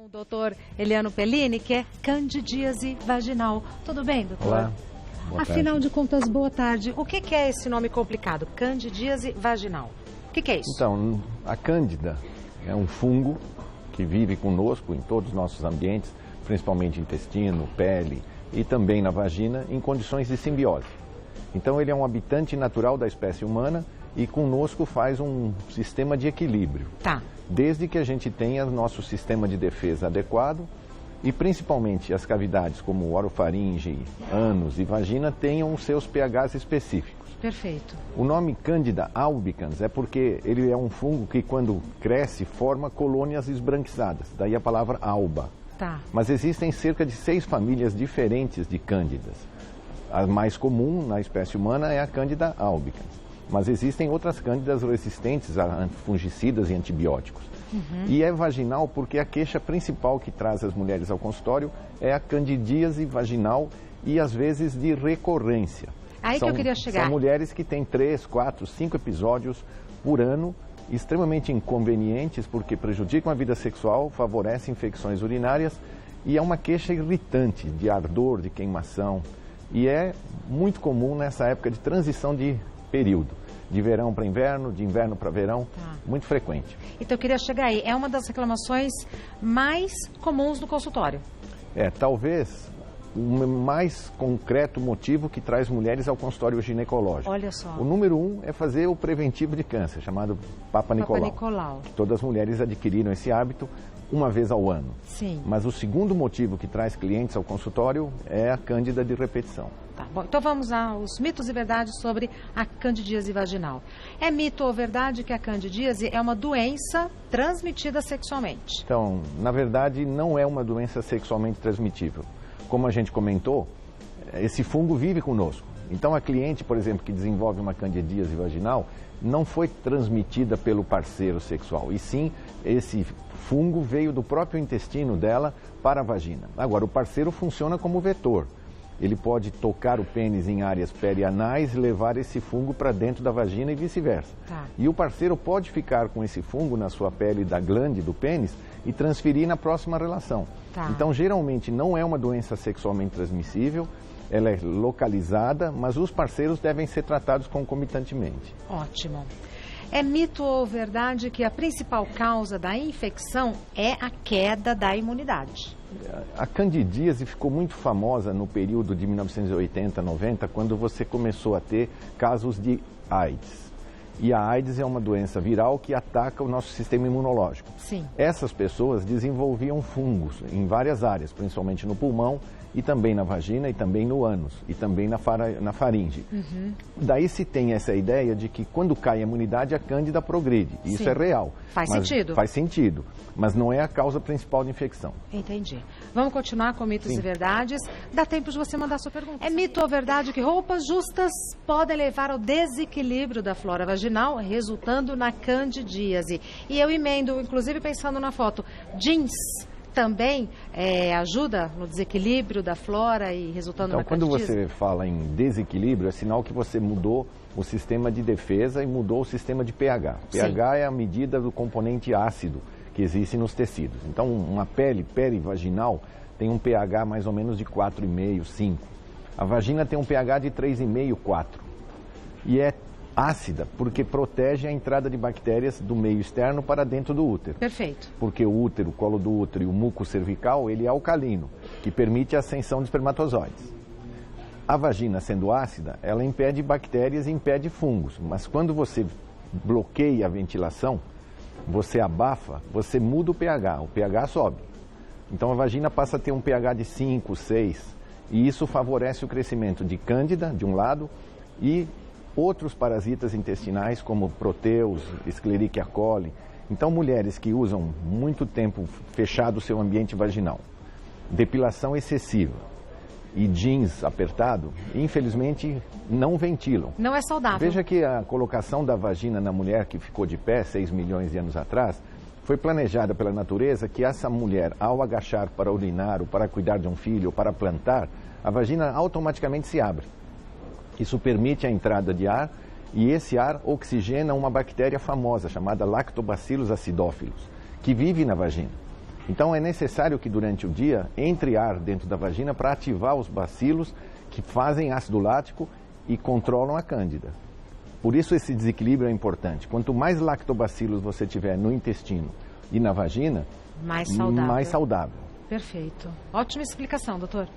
O doutor Eliano Pellini, que é candidíase vaginal. Tudo bem, doutor? Olá. Boa Afinal tarde. de contas, boa tarde. O que é esse nome complicado? Candidíase vaginal. O que é isso? Então, a cândida é um fungo que vive conosco em todos os nossos ambientes, principalmente intestino, pele e também na vagina, em condições de simbiose. Então, ele é um habitante natural da espécie humana e conosco faz um sistema de equilíbrio. Tá. Desde que a gente tenha nosso sistema de defesa adequado e principalmente as cavidades como orofaringe, ânus e vagina tenham os seus pHs específicos. Perfeito. O nome Candida albicans é porque ele é um fungo que quando cresce forma colônias esbranquiçadas, daí a palavra alba. Tá. Mas existem cerca de 6 famílias diferentes de cândidas. A mais comum na espécie humana é a Candida albicans. Mas existem outras cândidas resistentes a fungicidas e antibióticos. E é vaginal porque a queixa principal que traz as mulheres ao consultório é a candidíase vaginal e às vezes de recorrência. Aí que eu queria chegar. São mulheres que têm 3, 4, 5 episódios por ano, extremamente inconvenientes porque prejudicam a vida sexual, favorecem infecções urinárias e é uma queixa irritante de ardor, de queimação. E é muito comum nessa época de transição de período, de verão para inverno, de inverno para verão, muito frequente. Então eu queria chegar aí. É uma das reclamações mais comuns do consultório. Talvez o mais concreto motivo que traz mulheres ao consultório ginecológico. Olha só. O número 1 é fazer o preventivo de câncer, chamado Papa Nicolau. Papa Nicolau. Todas as mulheres adquiriram esse hábito uma vez ao ano. Sim. Mas o segundo motivo que traz clientes ao consultório é a cândida de repetição. Tá bom, então vamos aos mitos e verdades sobre a candidíase vaginal. É mito ou verdade que a candidíase é uma doença transmitida sexualmente? Então, na verdade, não é uma doença sexualmente transmitível. Como a gente comentou, esse fungo vive conosco. Então, a cliente, por exemplo, que desenvolve uma candidíase vaginal, não foi transmitida pelo parceiro sexual, e sim esse fungo veio do próprio intestino dela para a vagina. Agora, o parceiro funciona como vetor. Ele pode tocar o pênis em áreas perianais e levar esse fungo para dentro da vagina e vice-versa. Tá. E o parceiro pode ficar com esse fungo na sua pele da glande do pênis e transferir na próxima relação. Tá. Então, geralmente, não é uma doença sexualmente transmissível, ela é localizada, mas os parceiros devem ser tratados concomitantemente. Ótimo. É mito ou verdade que a principal causa da infecção é a queda da imunidade? A candidíase ficou muito famosa no período de 1980, 90, quando você começou a ter casos de AIDS. E a AIDS é uma doença viral que ataca o nosso sistema imunológico. Sim. Essas pessoas desenvolviam fungos em várias áreas, principalmente no pulmão e também na vagina e também no ânus e também na faringe. Daí se tem essa ideia de que quando cai a imunidade a cândida progride. Isso Sim. é real. Faz Mas sentido. Faz sentido, mas não é a causa principal de infecção. Entendi. Vamos continuar com mitos Sim. e verdades. Dá tempo de você mandar sua pergunta. É mito ou verdade que roupas justas podem levar ao desequilíbrio da flora vaginal, resultando na candidíase? E eu emendo, inclusive pensando na foto, jeans também ajuda no desequilíbrio da flora e resultando Então, na quando candidíase? você fala em desequilíbrio, é sinal que você mudou o sistema de defesa e mudou o sistema de pH. pH é a medida do componente ácido que existe nos tecidos. Então, uma pele perivaginal tem um pH mais ou menos de 4,5, 5. A vagina tem um pH de 3,5, 4. E é ácida porque protege a entrada de bactérias do meio externo para dentro do útero. Perfeito. Porque o útero, o colo do útero e o muco cervical, ele é alcalino, que permite a ascensão de espermatozoides. A vagina, sendo ácida, ela impede bactérias e impede fungos. Mas quando você bloqueia a ventilação, você abafa, você muda o pH, o pH sobe. Então a vagina passa a ter um pH de 5, 6, e isso favorece o crescimento de cândida, de um lado, e outros parasitas intestinais, como proteus, Escherichia coli. Então, mulheres que usam muito tempo fechado o seu ambiente vaginal, depilação excessiva e jeans apertado, infelizmente, não ventilam. Não é saudável. Veja que a colocação da vagina na mulher que ficou de pé 6 milhões de anos atrás foi planejada pela natureza que essa mulher, ao agachar para urinar ou para cuidar de um filho ou para plantar, a vagina automaticamente se abre. Isso permite a entrada de ar e esse ar oxigena uma bactéria famosa chamada Lactobacillus acidófilos, que vive na vagina. Então é necessário que durante o dia entre ar dentro da vagina para ativar os bacilos que fazem ácido lático e controlam a cândida. Por isso esse desequilíbrio é importante. Quanto mais lactobacilos você tiver no intestino e na vagina, mais saudável. Perfeito. Ótima explicação, doutor.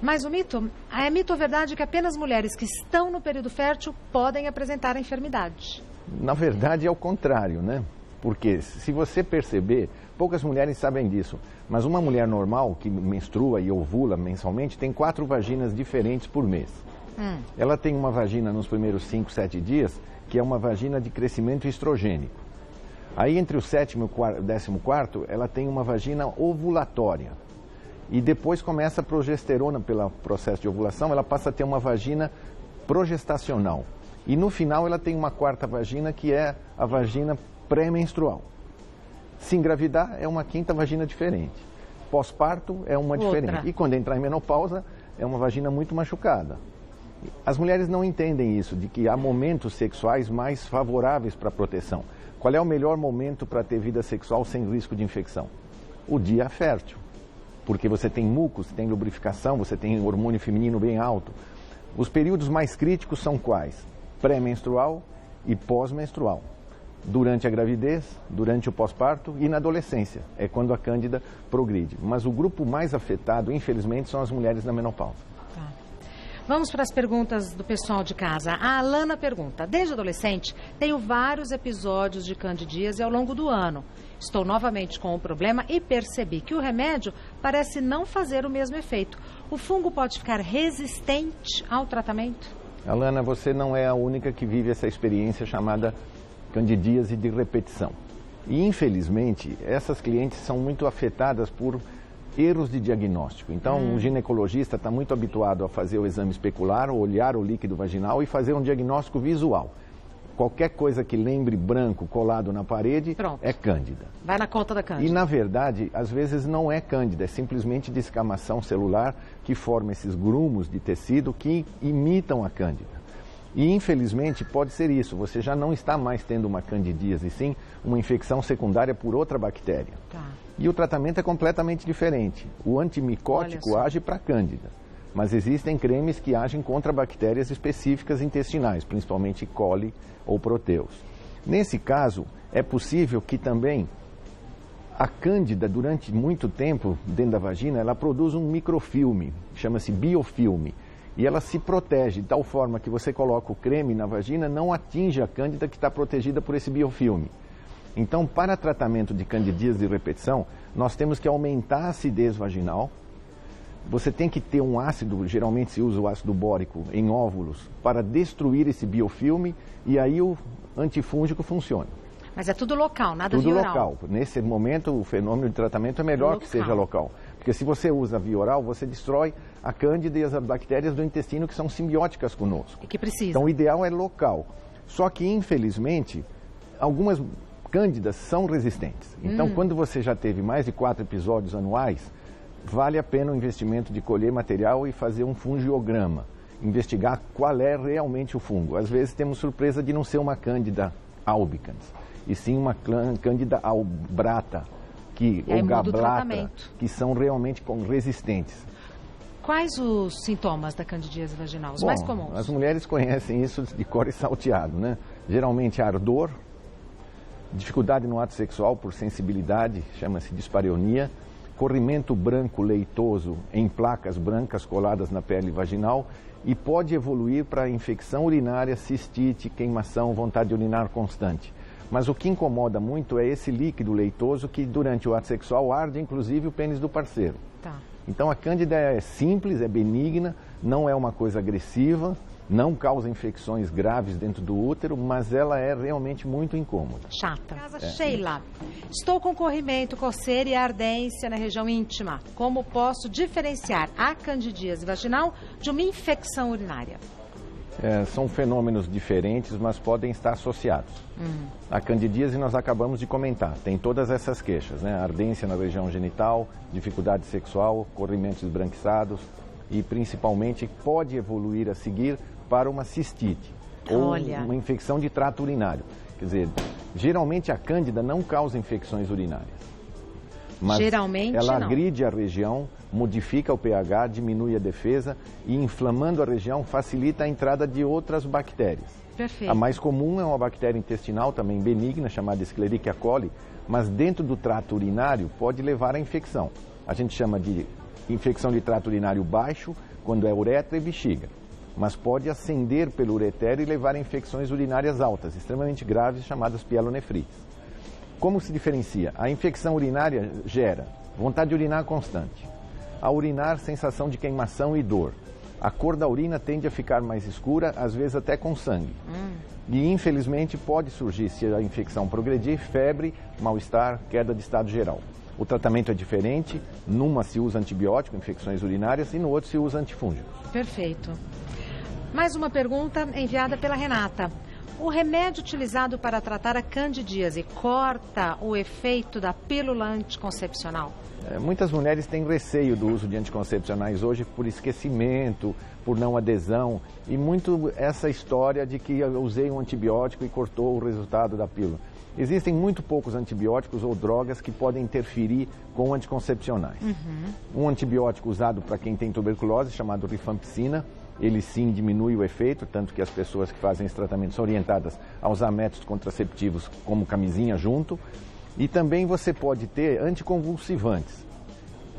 Mas o mito? É mito ou verdade que apenas mulheres que estão no período fértil podem apresentar a enfermidade? Na verdade é o contrário, né? Porque se você perceber, poucas mulheres sabem disso, mas uma mulher normal que menstrua e ovula mensalmente tem 4 vaginas diferentes por mês. Ela tem uma vagina nos primeiros 5, 7 dias, que é uma vagina de crescimento estrogênico. Aí entre o 7º e o 14º, ela tem uma vagina ovulatória. E depois começa a progesterona pelo processo de ovulação, ela passa a ter uma vagina progestacional. E no final ela tem uma 4ª vagina, que é a vagina pré-menstrual. Se engravidar, é uma 5ª vagina diferente. Pós-parto é uma diferente. E quando entrar em menopausa, é uma vagina muito machucada. As mulheres não entendem isso, de que há momentos sexuais mais favoráveis para a proteção. Qual é o melhor momento para ter vida sexual sem risco de infecção? O dia fértil. Porque você tem mucos, tem lubrificação, você tem hormônio feminino bem alto. Os períodos mais críticos são quais? Pré-menstrual e pós-menstrual. Durante a gravidez, durante o pós-parto e na adolescência. É quando a cândida progride. Mas o grupo mais afetado, infelizmente, são as mulheres na menopausa. Tá. Vamos para as perguntas do pessoal de casa. A Alana pergunta: desde adolescente, tenho vários episódios de candidíase ao longo do ano. Estou novamente com o problema e percebi que o remédio parece não fazer o mesmo efeito. O fungo pode ficar resistente ao tratamento? Alana, você não é a única que vive essa experiência chamada candidíase de repetição. E, infelizmente, essas clientes são muito afetadas por erros de diagnóstico. Então, o ginecologista está muito habituado a fazer o exame especular, olhar o líquido vaginal e fazer um diagnóstico visual. Qualquer coisa que lembre branco colado na parede é cândida. Vai na conta da cândida. E, na verdade, às vezes não é cândida, é simplesmente descamação celular que forma esses grumos de tecido que imitam a cândida. E, infelizmente, pode ser isso. Você já não está mais tendo uma candidíase, sim uma infecção secundária por outra bactéria. Tá. E o tratamento é completamente diferente. O antimicótico age para cândida, mas existem cremes que agem contra bactérias específicas intestinais, principalmente E. coli ou proteus. Nesse caso, é possível que também a cândida, durante muito tempo, dentro da vagina, ela produz um microfilme, chama-se biofilme. E ela se protege de tal forma que você coloca o creme na vagina, não atinge a cândida que está protegida por esse biofilme. Então, para tratamento de candidíase de repetição, nós temos que aumentar a acidez vaginal. Você tem que ter um ácido, geralmente se usa o ácido bórico em óvulos, para destruir esse biofilme e aí o antifúngico funciona. Mas é tudo local, nada via oral. Tudo local. Nesse momento, o fenômeno de tratamento é melhor que seja local. Porque se você usa via oral, você destrói a cândida e as bactérias do intestino que são simbióticas conosco. E que precisa. Então, o ideal é local. Só que, infelizmente, algumas cândidas são resistentes. Então, quando você já teve mais de 4 episódios anuais, vale a pena o investimento de colher material e fazer um fungiograma. Investigar qual é realmente o fungo. Às vezes temos surpresa de não ser uma cândida albicans, e sim uma cândida albrata, ou gablata, que são realmente resistentes. Quais os sintomas da candidíase vaginal, os mais comuns? As mulheres conhecem isso de cor e salteado, né? Geralmente ardor, dificuldade no ato sexual por sensibilidade, chama-se dispareunia, corrimento branco leitoso em placas brancas coladas na pele vaginal e pode evoluir para infecção urinária, cistite, queimação, vontade de urinar constante. Mas o que incomoda muito é esse líquido leitoso que durante o ato sexual arde inclusive o pênis do parceiro. Tá. Então a cândida é simples, é benigna, não é uma coisa agressiva, não causa infecções graves dentro do útero, mas ela é realmente muito incômoda. Chata. Casa Sheila. Estou com corrimento, coceira e ardência na região íntima. Como posso diferenciar a candidíase vaginal de uma infecção urinária? São fenômenos diferentes, mas podem estar associados. A candidíase nós acabamos de comentar, tem todas essas queixas, né? Ardência na região genital, dificuldade sexual, corrimentos esbranquiçados e principalmente pode evoluir a seguir para uma cistite ou uma infecção de trato urinário. Quer dizer, geralmente a cândida não causa infecções urinárias. Mas geralmente ela não. agride a região, modifica o pH, diminui a defesa e, inflamando a região, facilita a entrada de outras bactérias. Perfeito. A mais comum é uma bactéria intestinal, também benigna, chamada Escherichia coli, mas dentro do trato urinário pode levar à infecção. A gente chama de infecção de trato urinário baixo, quando é uretra e bexiga. Mas pode ascender pelo ureter e levar a infecções urinárias altas, extremamente graves, chamadas pielonefrites. Como se diferencia? A infecção urinária gera vontade de urinar constante. Ao urinar, sensação de queimação e dor. A cor da urina tende a ficar mais escura, às vezes até com sangue. E, infelizmente, pode surgir, se a infecção progredir, febre, mal-estar, queda de estado geral. O tratamento é diferente, numa se usa antibiótico, infecções urinárias, e no outro se usa antifúngicos. Perfeito. Mais uma pergunta enviada pela Renata. O remédio utilizado para tratar a candidíase corta o efeito da pílula anticoncepcional? Muitas mulheres têm receio do uso de anticoncepcionais hoje por esquecimento, por não adesão e muito essa história de que eu usei um antibiótico e cortou o resultado da pílula. Existem muito poucos antibióticos ou drogas que podem interferir com anticoncepcionais. Um antibiótico usado para quem tem tuberculose, chamado rifampicina, ele sim diminui o efeito, tanto que as pessoas que fazem esse tratamento são orientadas a usar métodos contraceptivos como camisinha junto. E também você pode ter anticonvulsivantes.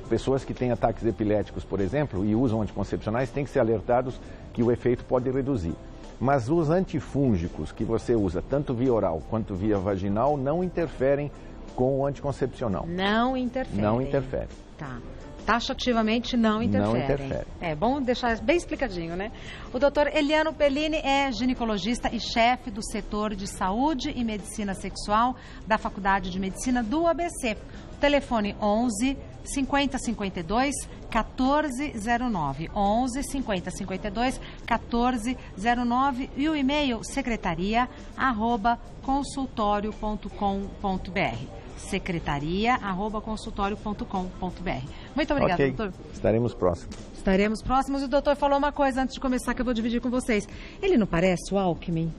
Pessoas que têm ataques epiléticos, por exemplo, e usam anticoncepcionais, têm que ser alertados que o efeito pode reduzir. Mas os antifúngicos que você usa, tanto via oral quanto via vaginal, não interferem com o anticoncepcional. Não interferem. Não interferem. Tá. Taxativamente não interferem. Não interfere. É bom deixar bem explicadinho, né? O doutor Eliano Pellini é ginecologista e chefe do setor de saúde e medicina sexual da Faculdade de Medicina do ABC. O telefone 11 50 52 1409. 11 50 52 1409 e o e-mail secretaria@consultorio.com.br. secretaria@consultorio.com.br. Muito obrigada, Ok, doutor. estaremos próximos. Estaremos próximos. E o doutor falou uma coisa antes de começar que eu vou dividir com vocês. Ele não parece o Alckmin?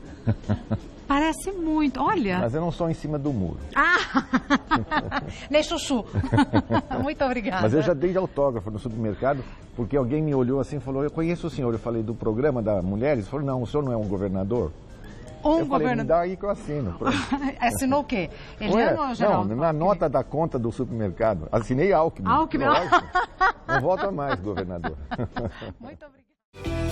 Parece muito, olha. Mas eu não sou em cima do muro. Nem chuchu. Muito obrigada. Mas eu já dei de autógrafo no supermercado, porque alguém me olhou assim e falou, eu conheço o senhor. Eu falei, do programa da Mulheres? Ele falou, não, o senhor não é um governador? Eu falei, me dá aí que eu assino. Assinou o quê? Eliano ou Geraldo? Não, na nota da conta do supermercado. Assinei Alckmin. Alckmin. Não volta mais, governador. Muito obrigada.